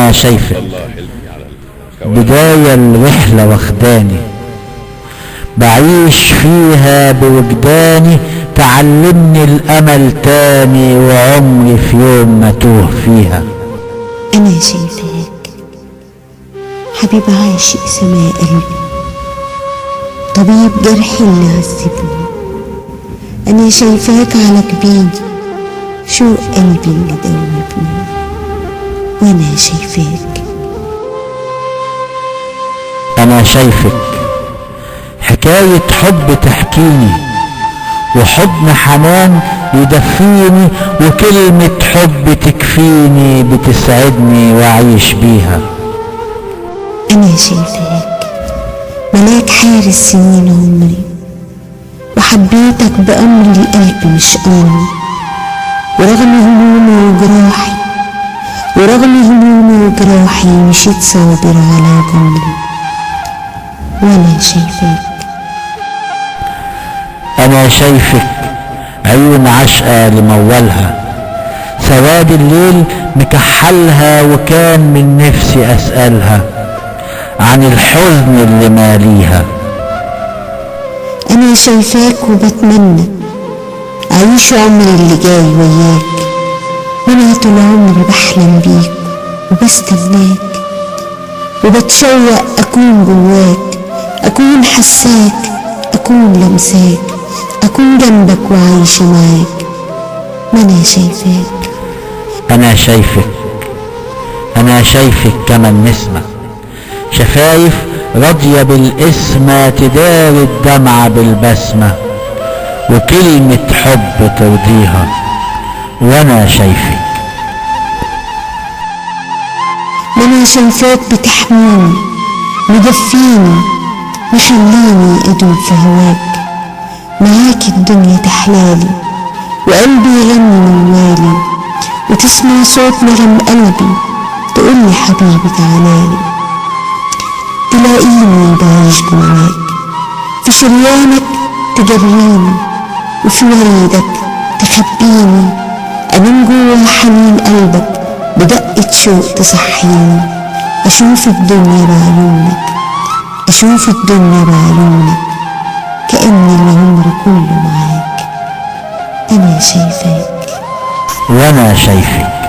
انا شايفك بداية الرحلة واخداني، بعيش فيها بوجداني، تعلمني الامل تاني، وعمري في يوم ما توه فيها. انا شايفاك حبيب عاشق سماء قلبي، طبيب جرحي اللي عذبني. انا شايفاك على جبيني، شوق قلبي اللي دوبني. وانا شايفاك انا شايفك حكاية حب تحكيني، وحضن حنان يدفيني، وكلمة حب تكفيني بتسعدني واعيش بيها. انا شايفاك ملاك حارس سنين عمري، وحبيتك بأمر القلب مش أمري، ورغم همومي وجراحي مشيت صابر على جمري. وانا شايفاك انا شايفك عيون عشقة لمولها، سواد الليل مكحلها، وكان من نفسي اسألها عن الحزن اللي ماليها. انا شايفاك وبتمنى اعيش عمري اللي جاي وياك، وانا طول عمري بحلم بيك وبستناك، وبتشوق اكون جواك، اكون حساك، اكون لمساك، اكون جنبك وعايشة معاك. ما انا شايفاك انا شايفك كما النسمة، شفايف راضية بالاسمة تداري الدمعة بالبسمة، وكلمة حب ترضيها. وانا شايفك ما انا شايفاك بتحميني مدفيني، مخليني ادوب في هواك. معاك الدنيا تحلالي، وقلبي يغني من والي، وتسمع صوت نغم قلبي تقولي حبيبي تعالالي. تلاقيني بعيش جواك، في شريانك تجريني، وفي وريدك تخبيني. أنام جوا حنين قلبك بدقة شوق تصحيني، أشوف الدنيا بعيونك، أشوف الدنيا بعيونك، كأن العمر كله معاك. أنا شايفاك وانا شايفك